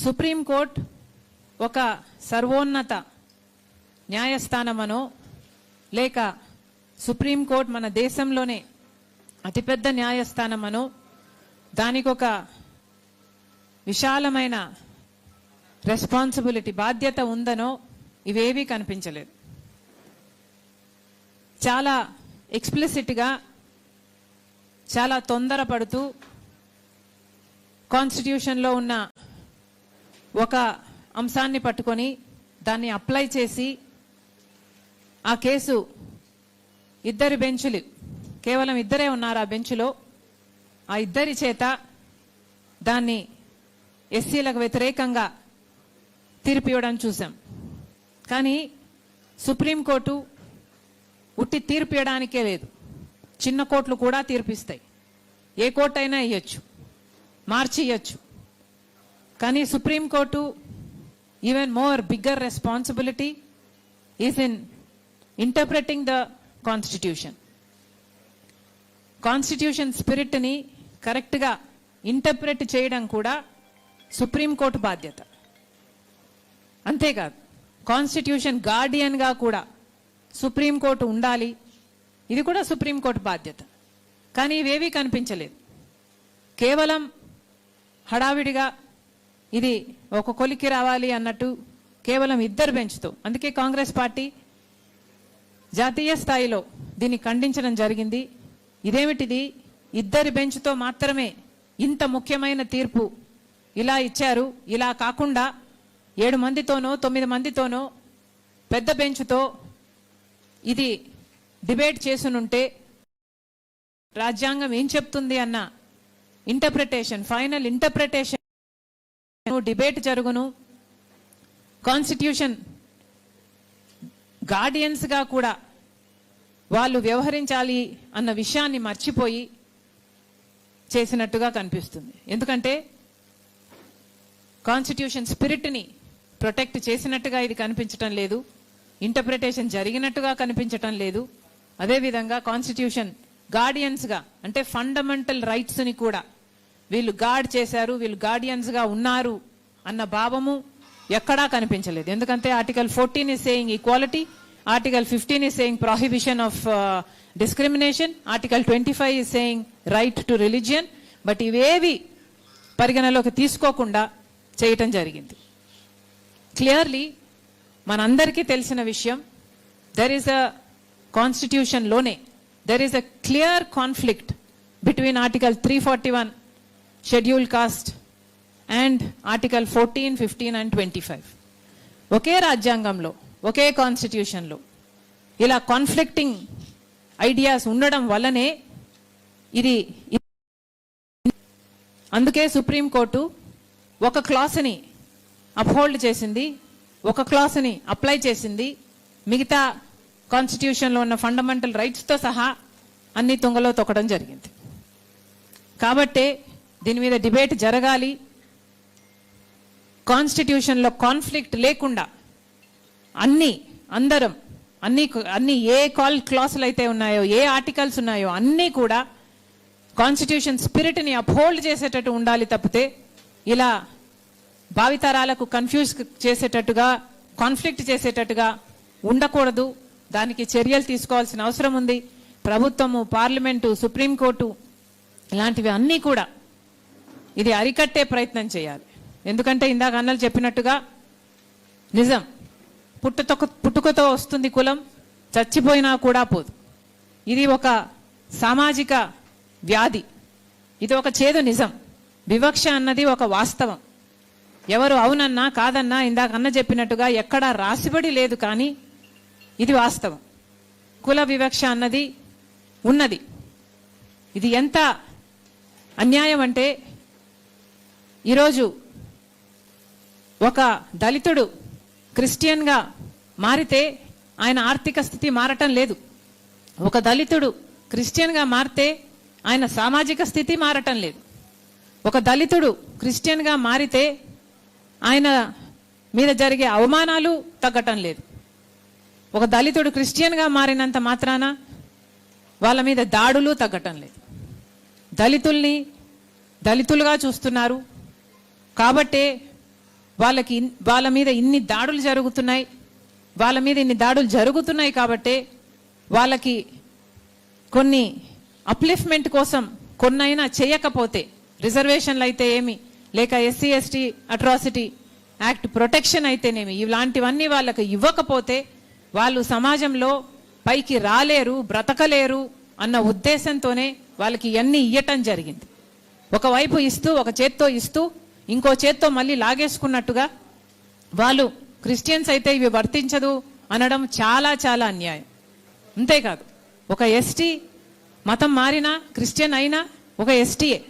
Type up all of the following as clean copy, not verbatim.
Supreme court ఒక సర్వోన్నత న్యాయస్థానమనో లేక సుప్రీంకోర్టు మన దేశంలోనే అతిపెద్ద న్యాయస్థానమనో దానికి ఒక విశాలమైన రెస్పాన్సిబిలిటీ బాధ్యత ఉందనో ఇవేవీ కనిపించలేదు. చాలా ఎక్స్ప్లిసిట్గా చాలా తొందరపడుతూ కాన్స్టిట్యూషన్లో ఉన్న ఒక అంశాన్ని పట్టుకొని దాన్ని అప్లై చేసి ఆ కేసు ఇద్దరు బెంచులు కేవలం ఇద్దరే ఉన్నారు ఆ బెంచ్లో ఆ ఇద్దరి చేత దాన్ని ఎస్సీలకు వ్యతిరేకంగా తీర్పు ఇవ్వడం చూసాం. కానీ సుప్రీంకోర్టు ఉట్టి తీర్పు ఇవ్వడానికే లేదు, చిన్న కోర్టులు కూడా తీర్పిస్తాయి. ఏ కోర్టు అయినా ఇవ్వచ్చు, మార్చి ఇవ్వచ్చు. కానీ supreme court even more bigger responsibility is in interpreting the constitution. Constitution స్పిరిట్ని కరెక్ట్గా ఇంటర్ప్రెట్ చేయడం కూడా సుప్రీంకోర్టు బాధ్యత. అంతేకాదు కాన్స్టిట్యూషన్ గార్డియన్గా కూడా సుప్రీంకోర్టు ఉండాలి, ఇది కూడా సుప్రీంకోర్టు బాధ్యత. కానీ ఇవేవీ కనిపించలేదు. కేవలం హడావిడిగా ఇది ఒక కొలికి రావాలి అన్నట్టు కేవలం ఇద్దరు బెంచ్తో, అందుకే కాంగ్రెస్ పార్టీ జాతీయ స్థాయిలో దీన్ని ఖండించడం జరిగింది. ఇదేమిటిది, ఇద్దరి బెంచ్తో మాత్రమే ఇంత ముఖ్యమైన తీర్పు ఇలా ఇచ్చారు, ఇలా కాకుండా 7 మందితోనో 9 మందితోనో పెద్ద బెంచ్తో ఇది డిబేట్ చేసునుంటే రాజ్యాంగం ఏం చెప్తుంది అన్న ఇంటర్ప్రిటేషన్, ఫైనల్ ఇంటర్ప్రిటేషన్ డిబేట్ జరుగును. కాన్స్టిట్యూషన్ గార్డియన్స్గా కూడా వాళ్ళు వ్యవహరించాలి అన్న విషయాన్ని మర్చిపోయి చేసినట్టుగా కనిపిస్తుంది. ఎందుకంటే కాన్స్టిట్యూషన్ స్పిరిట్ని ప్రొటెక్ట్ చేసినట్టుగా ఇది కనిపించటం లేదు, ఇంటర్ప్రిటేషన్ జరిగినట్టుగా కనిపించటం లేదు. అదేవిధంగా కాన్స్టిట్యూషన్ గార్డియన్స్గా అంటే ఫండమెంటల్ రైట్స్ని కూడా వీళ్ళు గార్డ్ చేశారు, వీళ్ళు గార్డియన్స్గా ఉన్నారు అన్న భావము ఎక్కడా కనిపించలేదు. ఎందుకంటే article 14 is saying equality, article 15 is saying prohibition of discrimination, article 25 is saying right to religion. But ఇవేవి పరిగణలోకి తీసుకోకుండా చేయటం జరిగింది. క్లియర్లీ మనందరికీ తెలిసిన విషయం, దెర్ ఈస్ అ కాన్స్టిట్యూషన్లోనే there is a clear conflict between article 341 schedule caste and article 14, 15 and 25. ఒకే రాజ్యాంగంలో ఒకే కాన్స్టిట్యూషన్లో ఇలా కాన్ఫ్లిక్టింగ్ ఐడియాస్ ఉండడం వల్లనే ఇది, అందుకే సుప్రీంకోర్టు ఒక క్లాస్ని అప్హోల్డ్ చేసింది, ఒక క్లాస్ని అప్లై చేసింది, మిగతా కాన్స్టిట్యూషన్లో ఉన్న ఫండమెంటల్ రైట్స్తో సహా అన్ని తుంగలో తొక్కడం జరిగింది. కాబట్టే దీని మీద డిబేట్ జరగాలి, కాన్స్టిట్యూషన్లో కాన్ఫ్లిక్ట్ లేకుండా అన్ని ఏ క్లాసులు అయితే ఉన్నాయో, ఏ ఆర్టికల్స్ ఉన్నాయో అన్నీ కూడా కాన్స్టిట్యూషన్ స్పిరిట్ని అప్హోల్డ్ చేసేటట్టు ఉండాలి తప్పితే ఇలా భావితరాలకు కన్ఫ్యూజ్ చేసేటట్టుగా, కాన్ఫ్లిక్ట్ చేసేటట్టుగా ఉండకూడదు. దానికి చర్యలు తీసుకోవాల్సిన అవసరం ఉంది. ప్రభుత్వము, పార్లమెంటు, సుప్రీంకోర్టు ఇలాంటివి అన్నీ కూడా ఇది అరికట్టే ప్రయత్నం చేయాలి. ఎందుకంటే ఇందాక అన్నలు చెప్పినట్టుగా నిజం, పుట్టుకతో వస్తుంది కులం, చచ్చిపోయినా కూడా పోదు. ఇది ఒక సామాజిక వ్యాధి, ఇది ఒక చేదు నిజం. వివక్ష అన్నది ఒక వాస్తవం. ఎవరు అవునన్నా కాదన్నా ఇందాక అన్న చెప్పినట్టుగా ఎక్కడా రాసిబడి లేదు, కానీ ఇది వాస్తవం. కుల వివక్ష అన్నది ఉన్నది. ఇది ఎంత అన్యాయం అంటే, ఈరోజు ఒక దళితుడు క్రిస్టియన్గా మారితే ఆయన ఆర్థిక స్థితి మారటం లేదు. ఒక దళితుడు క్రిస్టియన్గా మారితే ఆయన సామాజిక స్థితి మారటం లేదు. ఒక దళితుడు క్రిస్టియన్గా మారితే ఆయన మీద జరిగే అవమానాలు తగ్గటం లేదు. ఒక దళితుడు క్రిస్టియన్గా మారినంత మాత్రాన వాళ్ళ మీద దాడులు తగ్గటం లేదు. దళితుల్ని దళితులుగా చూస్తున్నారు. కాబట్టే వాళ్ళ మీద ఇన్ని దాడులు జరుగుతున్నాయి కాబట్టే వాళ్ళకి కొన్ని అప్లిఫ్ట్మెంట్ కోసం కొన్నైనా చేయకపోతే, రిజర్వేషన్లు అయితే ఏమి, లేక SC ST atrocity act protection అయితేనేమి, ఇలాంటివన్నీ వాళ్ళకి ఇవ్వకపోతే వాళ్ళు సమాజంలో పైకి రాలేరు, బ్రతకలేరు అన్న ఉద్దేశంతోనే వాళ్ళకి ఇవన్నీ ఇయ్యటం జరిగింది. ఒకవైపు ఇస్తూ, ఒక చేత్తో ఇస్తూ ఇంకో చేత్తో మళ్ళీ లాగేసుకున్నట్టుగా వాళ్ళు క్రిస్టియన్స్ అయితే ఇవి వర్తించదు అనడం చాలా చాలా అన్యాయం. అంతేకాదు, ఒక ఎస్టీ మతం మారినా, క్రిస్టియన్ అయినా ఒక ఎస్టీయే,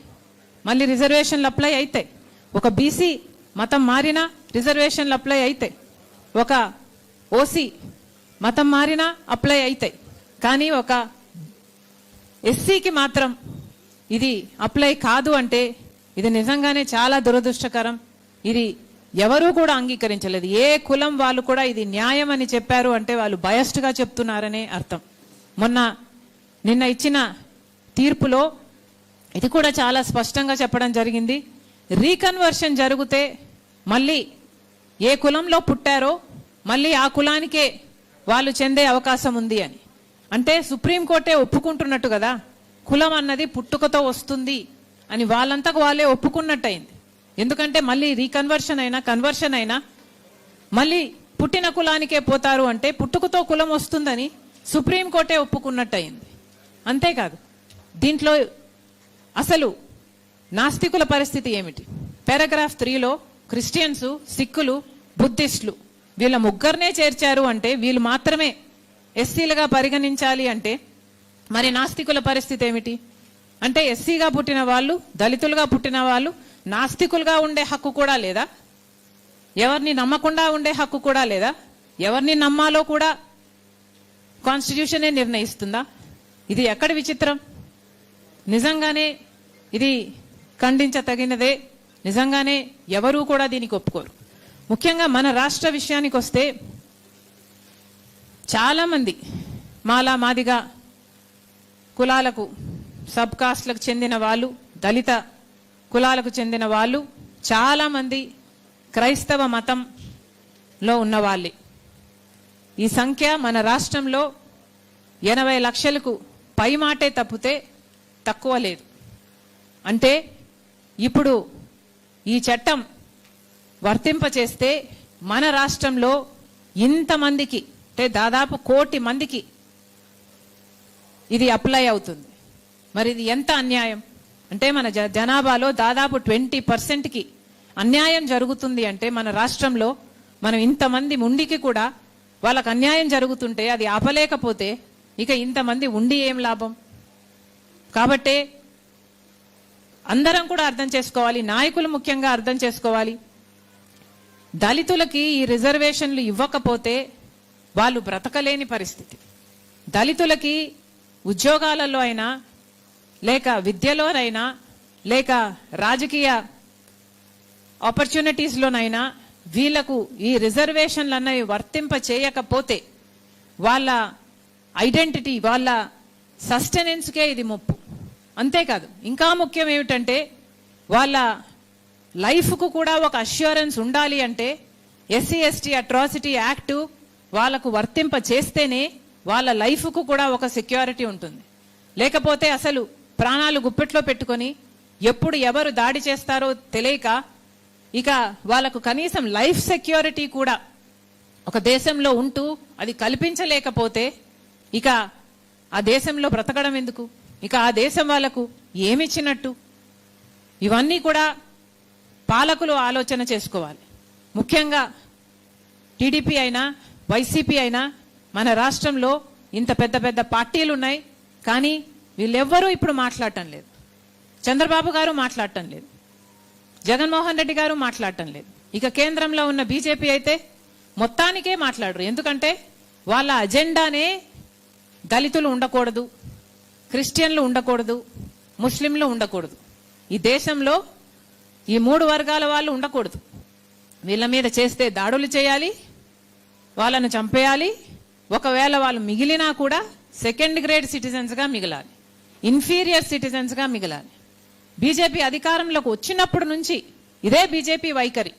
మళ్ళీ రిజర్వేషన్లు అప్లై అవుతాయి. ఒక బీసీ మతం మారినా రిజర్వేషన్లు అప్లై అవుతాయి. ఒక ఓసీ మతం మారినా అప్లై అవుతాయి. కానీ ఒక ఎస్సీకి మాత్రం ఇది అప్లై కాదు అంటే ఇది నిజంగానే చాలా దురదృష్టకరం. ఇది ఎవరూ కూడా అంగీకరించలేదు. ఏ కులం వాళ్ళు కూడా ఇది న్యాయం అని చెప్పారు అంటే వాళ్ళు బయస్డ్గా చెప్తున్నారనే అర్థం. నిన్న ఇచ్చిన తీర్పులో ఇది కూడా చాలా స్పష్టంగా చెప్పడం జరిగింది. రీకన్వర్షన్ జరిగితే మళ్ళీ ఏ కులంలో పుట్టారో మళ్ళీ ఆ కులానికే వాళ్ళు చెందే అవకాశం ఉంది అని. అంటే సుప్రీంకోర్టే ఒప్పుకుంటున్నట్టు కదా, కులం అన్నది పుట్టుకతో వస్తుంది అని వాళ్ళంతకు వాళ్ళే ఒప్పుకున్నట్టయింది. ఎందుకంటే మళ్ళీ రీకన్వర్షన్ అయినా కన్వర్షన్ అయినా మళ్ళీ పుట్టిన కులానికే పోతారు అంటే పుట్టుకతో కులం వస్తుందని సుప్రీంకోర్టే ఒప్పుకున్నట్టయింది. అంతేకాదు, దీంట్లో అసలు నాస్తికుల పరిస్థితి ఏమిటి? పారాగ్రాఫ్ 3లో క్రిస్టియన్స్, సిక్కులు, బుద్ధిస్టులు వీళ్ళ ముగ్గురినే చేర్చారు అంటే, వీళ్ళు మాత్రమే ఎస్సీలుగా పరిగణించాలి అంటే మరి నాస్తికుల పరిస్థితి ఏమిటి? అంటే ఎస్సీగా పుట్టిన వాళ్ళు, దళితులుగా పుట్టిన వాళ్ళు నాస్తికులుగా ఉండే హక్కు కూడా లేదా? ఎవరిని నమ్మకుండా ఉండే హక్కు కూడా లేదా? ఎవరిని నమ్మాలో కూడా కాన్స్టిట్యూషనే నిర్ణయిస్తుందా? ఇది ఎక్కడి విచిత్రం? నిజంగానే ఇది ఖండించతగినదే. నిజంగానే ఎవరూ కూడా దీనికి ఒప్పుకోరు. ముఖ్యంగా మన రాష్ట్ర విషయానికి వస్తే చాలామంది మాలా మాదిగా కులాలకు, సబ్ కాస్ట్లకు చెందిన వాళ్ళు, దళిత కులాలకు చెందిన వాళ్ళు చాలామంది క్రైస్తవ మతంలో ఉన్నవాళ్ళే. ఈ సంఖ్య మన రాష్ట్రంలో 80 లక్షలకు పైమాటే తప్పితే తక్కువ లేదు. అంటే ఇప్పుడు ఈ చట్టం వర్తింపచేస్తే మన రాష్ట్రంలో ఇంతమందికి, అంటే దాదాపు 1 కోటి మందికి ఇది అప్లై అవుతుంది. మరి ఇది ఎంత అన్యాయం? అంటే మన జనాభాలో దాదాపు 20%కి అన్యాయం జరుగుతుంది. అంటే మన రాష్ట్రంలో మనం ఇంతమంది ఉండికి కూడా వాళ్ళకు అన్యాయం జరుగుతుంటే అది ఆపలేకపోతే ఇక ఇంతమంది ఉండి ఏం లాభం? కాబట్టే అందరం కూడా అర్థం చేసుకోవాలి, నాయకులు ముఖ్యంగా అర్థం చేసుకోవాలి. దళితులకి ఈ రిజర్వేషన్లు ఇవ్వకపోతే వాళ్ళు బ్రతకలేని పరిస్థితి. దళితులకి ఉద్యోగాలలో అయినా, లేక విద్యలోనైనా, లేక రాజకీయ ఆపర్చునిటీస్లోనైనా వీళ్లకు ఈ రిజర్వేషన్లు అన్నవి వర్తింప చేయకపోతే వాళ్ళ ఐడెంటిటీ, వాళ్ళ సస్టెనెన్స్కే ఇది ముప్పు. అంతేకాదు, ఇంకా ముఖ్యం ఏమిటంటే వాళ్ళ లైఫ్కు కూడా ఒక అష్యూరెన్స్ ఉండాలి. అంటే ఎస్సీ ఎస్టీ అట్రాసిటీ యాక్ట్ వాళ్ళకు వర్తింప చేస్తేనే వాళ్ళ లైఫ్కు కూడా ఒక సెక్యూరిటీ ఉంటుంది. లేకపోతే అసలు ప్రాణాలు గుప్పెట్లో పెట్టుకొని ఎప్పుడు ఎవరు దాడి చేస్తారో తెలియక ఇక వాళ్ళకు కనీసం లైఫ్ సెక్యూరిటీ కూడా ఒక దేశంలో ఉంటూ అది కల్పించలేకపోతే ఇక ఆ దేశంలో బ్రతకడం ఎందుకు? ఇక ఆ దేశం వాళ్ళకు ఏమిచ్చినట్టు? ఇవన్నీ కూడా పాలకులు ఆలోచన చేసుకోవాలి. ముఖ్యంగా టీడీపీ అయినా, వైసీపీ అయినా మన రాష్ట్రంలో ఇంత పెద్ద పెద్ద పార్టీలు ఉన్నాయి, కానీ వీళ్ళెవ్వరూ ఇప్పుడు మాట్లాడటం లేదు. చంద్రబాబు గారు మాట్లాడటం లేదు, జగన్మోహన్ రెడ్డి గారు మాట్లాడటం లేదు. ఇక కేంద్రంలో ఉన్న బీజేపీ అయితే మొత్తానికే మాట్లాడరు. ఎందుకంటే వాళ్ళ అజెండానే దళితులు ఉండకూడదు, క్రిస్టియన్లు ఉండకూడదు, ముస్లింలు ఉండకూడదు. ఈ దేశంలో ఈ 3 వర్గాల వాళ్ళు ఉండకూడదు. వీళ్ళ మీద చేస్తే దాడులు చేయాలి, వాళ్ళను చంపేయాలి. ఒకవేళ వాళ్ళు మిగిలినా కూడా సెకండ్ గ్రేడ్ సిటిజన్స్గా మిగలాలి, ఇన్ఫీరియర్ సిటిజన్స్గా మిగలాలి. బీజేపీ అధికారంలోకి వచ్చినప్పటి నుంచి ఇదే బీజేపీ వైఖరి.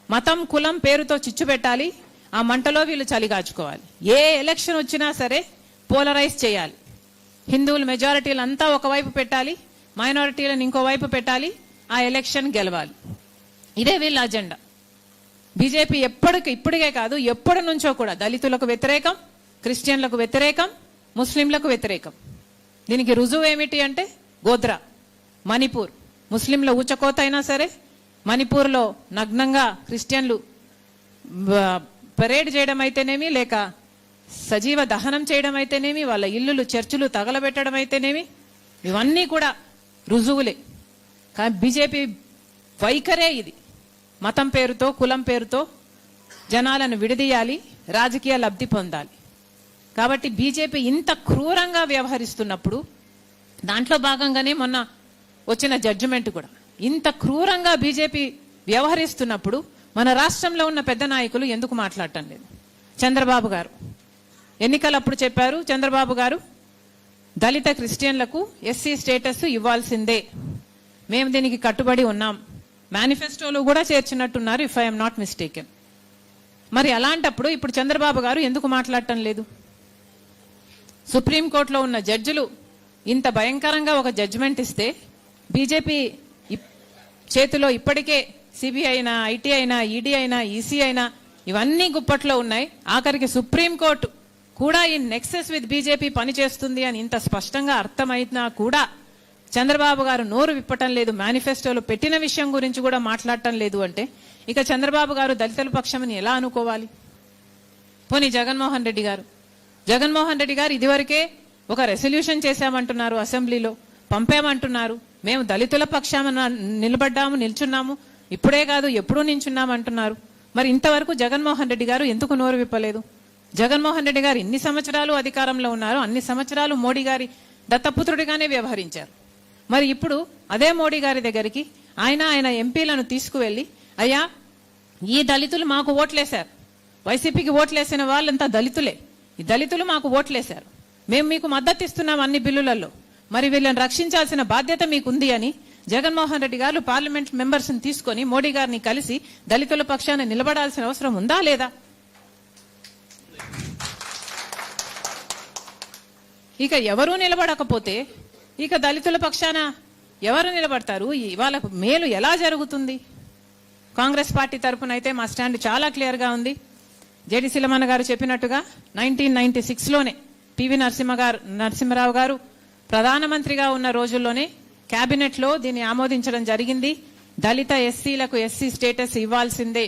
మతం కులం పేరుతో చిచ్చు పెట్టాలి, ఆ మంటలో వీళ్ళు చలిగాచుకోవాలి. ఏ ఎలక్షన్ వచ్చినా సరే పోలరైజ్ చేయాలి. హిందువులు మెజారిటీలు అంతా ఒకవైపు పెట్టాలి, మైనారిటీలను ఇంకోవైపు పెట్టాలి, ఆ ఎలక్షన్ గెలవాలి. ఇదే వీళ్ళ అజెండా. బీజేపీ ఇప్పటికే కాదు, ఎప్పటి నుంచో కూడా దళితులకు వ్యతిరేకం, క్రిస్టియన్లకు వ్యతిరేకం, ముస్లింలకు వ్యతిరేకం. దీనికి రుజువు ఏమిటి అంటే గోధ్రా, మణిపూర్. ముస్లింల ఊచకోత అయినా సరే, మణిపూర్లో నగ్నంగా క్రిస్టియన్లు పరేడ్ చేయడం అయితేనేమి, లేక సజీవ దహనం చేయడం అయితేనేమి, వాళ్ళ ఇల్లులు చర్చిలు తగలబెట్టడం అయితేనేమి, ఇవన్నీ కూడా రుజువులే. కానీ బీజేపీ వైఖరే ఇది. మతం పేరుతో, కులం పేరుతో జనాలను విడదీయాలి, రాజకీయ లబ్ధి పొందాలి. కాబట్టి బీజేపీ ఇంత క్రూరంగా వ్యవహరిస్తున్నప్పుడు, దాంట్లో భాగంగానే మొన్న వచ్చిన జడ్జిమెంట్ కూడా ఇంత క్రూరంగా బీజేపీ వ్యవహరిస్తున్నప్పుడు మన రాష్ట్రంలో ఉన్న పెద్ద నాయకులు ఎందుకు మాట్లాడటం లేదు? చంద్రబాబు గారు ఎన్నికలప్పుడు చెప్పారు, చంద్రబాబు గారు దళిత క్రిస్టియన్లకు ఎస్సీ స్టేటస్ ఇవ్వాల్సిందే, మేము దీనికి కట్టుబడి ఉన్నాం, మేనిఫెస్టోలో కూడా చేర్చినట్టున్నారు, ఇఫ్ ఐఎమ్ నాట్ మిస్టేకెన్. మరి అలాంటప్పుడు ఇప్పుడు చంద్రబాబు గారు ఎందుకు మాట్లాడటం లేదు? సుప్రీంకోర్టులో ఉన్న జడ్జిలు ఇంత భయంకరంగా ఒక జడ్జిమెంట్ ఇస్తే బీజేపీ చేతిలో ఇప్పటికే సిబిఐ అయినా, ఐటీ అయినా, ఈడీ అయినా, ఈసీ అయినా ఇవన్నీ గుప్పట్లో ఉన్నాయి. ఆఖరికి సుప్రీంకోర్టు కూడా ఈ నెక్సెస్ విత్ బీజేపీ పనిచేస్తుంది అని ఇంత స్పష్టంగా అర్థమైనా కూడా చంద్రబాబు గారు నోరు విప్పటం లేదు, మేనిఫెస్టోలో పెట్టిన విషయం గురించి కూడా మాట్లాడటం లేదు అంటే ఇక చంద్రబాబు గారు దళితుల పక్షమని ఎలా అనుకోవాలి? పోనీ జగన్మోహన్ రెడ్డి గారు ఇదివరకే ఒక రెసల్యూషన్ చేశామంటున్నారు, అసెంబ్లీలో పంపామంటున్నారు, మేము దళితుల పక్షాన నిల్చున్నాము, ఇప్పుడే కాదు ఎప్పుడూ నించున్నాము అంటున్నారు. మరి ఇంతవరకు జగన్మోహన్ రెడ్డి గారు ఎందుకు నోరు విప్పలేదు? జగన్మోహన్ రెడ్డి గారు ఇన్ని సంవత్సరాలు అధికారంలో ఉన్నారు, అన్ని సంవత్సరాలు మోడీ గారి దత్తపుత్రుడిగానే వ్యవహరించారు. మరి ఇప్పుడు అదే మోడీ గారి దగ్గరికి ఆయన ఎంపీలను తీసుకువెళ్ళి, అయ్యా ఈ దళితులు మాకు ఓట్లేశారు, వైసీపీకి ఓట్లేసిన వాళ్ళంతా దళితులే, ఈ దళితులు మాకు ఓట్లేశారు, మేము మీకు మద్దతు ఇస్తున్నాం అన్ని బిల్లులలో, మరి వీళ్ళని రక్షించాల్సిన బాధ్యత మీకుంది అని జగన్మోహన్ రెడ్డి గారు పార్లమెంట్ మెంబర్స్ ని తీసుకొని మోడీ గారిని కలిసి దళితుల పక్షాన నిలబడాల్సిన అవసరం ఉందా లేదా? ఇక ఎవరూ నిలబడకపోతే ఇక దళితుల పక్షాన ఎవరు నిలబడతారు? వాళ్ళకు మేలు ఎలా జరుగుతుంది? కాంగ్రెస్ పార్టీ తరఫున అయితే మా స్టాండ్ చాలా క్లియర్ గా ఉంది. జేడి సిలమన్న గారు చెప్పినట్టుగా 1996లోనే పివి నరసింహరావు గారు ప్రధానమంత్రిగా ఉన్న రోజుల్లోనే కేబినెట్ లో దీన్ని ఆమోదించడం జరిగింది. దళిత ఎస్సీలకు ఎస్సీ స్టేటస్ ఇవ్వాల్సిందే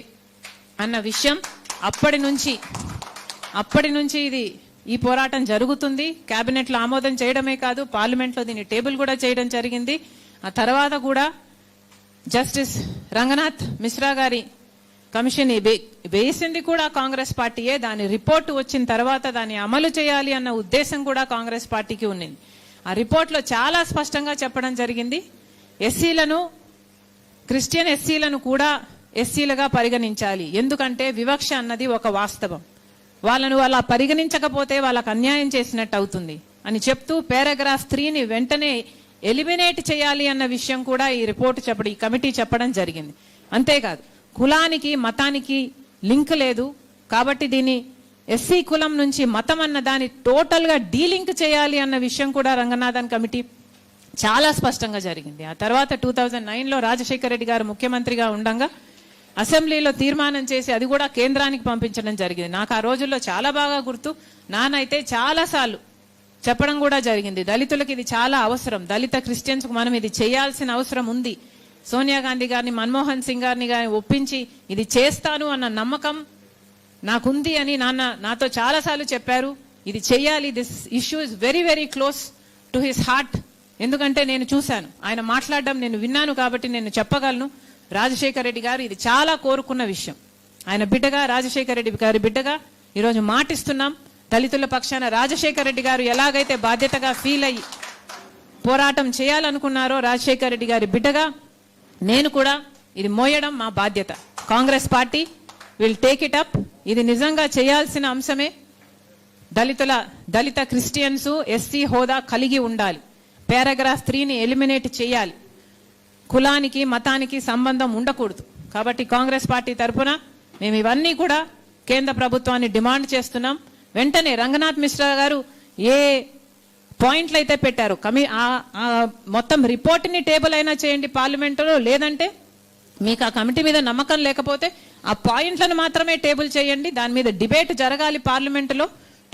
అన్న విషయం అప్పటి నుంచి ఈ పోరాటం జరుగుతుంది. కేబినెట్ లో ఆమోదం చేయడమే కాదు, పార్లమెంట్ లో దీన్ని టేబుల్ కూడా చేయడం జరిగింది. ఆ తర్వాత కూడా జస్టిస్ రంగనాథ్ మిశ్రా గారి కమిషన్ వేసింది కూడా కాంగ్రెస్ పార్టీయే. దాని రిపోర్టు వచ్చిన తర్వాత దాన్ని అమలు చేయాలి అన్న ఉద్దేశం కూడా కాంగ్రెస్ పార్టీకి ఉన్నింది. ఆ రిపోర్ట్ లో చాలా స్పష్టంగా చెప్పడం జరిగింది, క్రిస్టియన్ ఎస్సీలను కూడా ఎస్సీలుగా పరిగణించాలి, ఎందుకంటే వివక్ష అన్నది ఒక వాస్తవం, వాళ్ళను అలా పరిగణించకపోతే వాళ్ళకు అన్యాయం చేసినట్టు అవుతుంది అని చెప్తూ పారాగ్రాఫ్ 3ని వెంటనే ఎలిమినేట్ చేయాలి అన్న విషయం కూడా ఈ కమిటీ చెప్పడం జరిగింది. అంతేకాదు కులానికి మతానికి లింక్ లేదు కాబట్టి దీన్ని ఎస్సీ కులం నుంచి మతం అన్న దాన్ని టోటల్ గా డీలింక్ చేయాలి అన్న విషయం కూడా రంగనాథన్ కమిటీ చాలా స్పష్టంగా జరిగింది. ఆ తర్వాత 2009లో రాజశేఖర రెడ్డి గారు ముఖ్యమంత్రిగా ఉండగా అసెంబ్లీలో తీర్మానం చేసి అది కూడా కేంద్రానికి పంపించడం జరిగింది. నాకు ఆ రోజుల్లో చాలా బాగా గుర్తు, నానైతే చాలా సార్లు చెప్పడం కూడా జరిగింది, దళితులకు ఇది చాలా అవసరం, దళిత క్రిస్టియన్స్ కు మనం ఇది చేయాల్సిన అవసరం ఉంది. సోనియా గాంధీ గారిని, మన్మోహన్ సింగ్ గారిని ఒప్పించి ఇది చేస్తాను అన్న నమ్మకం నాకుంది అని నాతో చాలా సార్లు చెప్పారు. ఇది చెయ్యాలి, this issue is very very close to his heart. ఎందుకంటే నేను చూశాను, ఆయన మాట్లాడడం నేను విన్నాను కాబట్టి నేను చెప్పగలను. రాజశేఖర రెడ్డి గారు ఇది చాలా కోరుకున్న విషయం. ఆయన బిడ్డగా, రాజశేఖర రెడ్డి గారి బిడ్డగా ఈరోజు మాటిస్తున్నాం, దళితుల పక్షాన రాజశేఖర రెడ్డి గారు ఎలాగైతే బాధ్యతగా ఫీల్ అయ్యి పోరాటం చేయాలనుకున్నారో రాజశేఖర రెడ్డి గారి బిడ్డగా నేను కూడా ఇది మోయడం మా బాధ్యత. Congress party will take it up. ఇది నిజంగా చేయాల్సిన అంశమే. దళిత క్రిస్టియన్స్ ఎస్సీ హోదా కలిగి ఉండాలి. పారాగ్రాఫ్ 3ని ఎలిమినేట్ చేయాలి. కులానికి మతానికి సంబంధం ఉండకూడదు. కాబట్టి కాంగ్రెస్ పార్టీ తరఫున మేము ఇవన్నీ కూడా కేంద్ర ప్రభుత్వాన్ని డిమాండ్ చేస్తున్నాం. వెంటనే రంగనాథ్ మిశ్రా గారు ఏ పాయింట్లు అయితే పెట్టారు మొత్తం రిపోర్ట్ని టేబుల్ అయినా చేయండి పార్లమెంటులో, లేదంటే మీకు ఆ కమిటీ మీద నమ్మకం లేకపోతే ఆ పాయింట్లను మాత్రమే టేబుల్ చేయండి. దాని మీద డిబేట్ జరగాలి పార్లమెంటులో.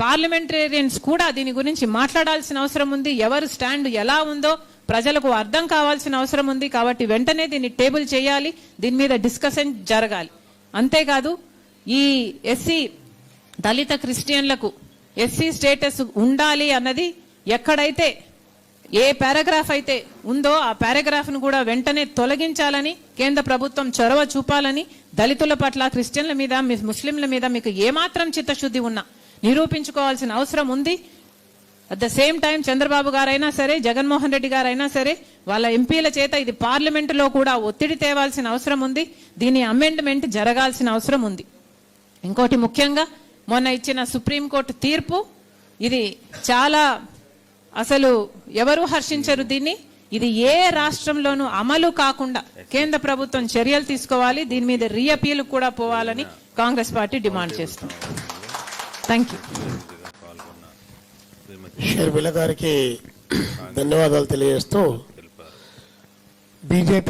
పార్లమెంటేరియన్స్ కూడా దీని గురించి మాట్లాడాల్సిన అవసరం ఉంది. ఎవరు స్టాండ్ ఎలా ఉందో ప్రజలకు అర్థం కావాల్సిన అవసరం ఉంది. కాబట్టి వెంటనే దీన్ని టేబుల్ చేయాలి, దీని మీద డిస్కషన్ జరగాలి. అంతేకాదు ఈ ఎస్సీ దళిత క్రిస్టియన్లకు ఎస్సీ స్టేటస్ ఉండాలి అన్నది ఎక్కడైతే ఏ పారాగ్రాఫ్ అయితే ఉందో ఆ పారాగ్రాఫ్ ను కూడా వెంటనే తొలగించాలని కేంద్ర ప్రభుత్వం చొరవ చూపాలని, దళితుల పట్ల క్రిస్టియన్ల మీద ముస్లింల మీద మీకు ఏమాత్రం చిత్తశుద్ధి ఉన్నా నిరూపించుకోవాల్సిన అవసరం ఉంది. At the same time Chandrababu గారైనా సరే, జగన్మోహన్ రెడ్డి గారైనా సరే వాళ్ళ ఎంపీల చేత ఇది పార్లమెంటులో కూడా ఒత్తిడి తేవాల్సిన అవసరం ఉంది. దీని అమెండ్మెంట్ జరగాల్సిన అవసరం ఉంది. ఇంకోటి ముఖ్యంగా మొన్న ఇచ్చిన సుప్రీంకోర్టు తీర్పు, ఇది చాలా అసలు ఎవరు హర్షించరు దీన్ని. ఇది ఏ రాష్ట్రంలోనూ అమలు కాకుండా కేంద్ర ప్రభుత్వం చర్యలు తీసుకోవాలి. దీని మీద రీఅపీల్ కూడా పోవాలని కాంగ్రెస్ పార్టీ డిమాండ్ చేస్తుంది. Thank you. షర్మిల గారికి ధన్యవాదాలు తెలియజేస్తూ బీజేపీ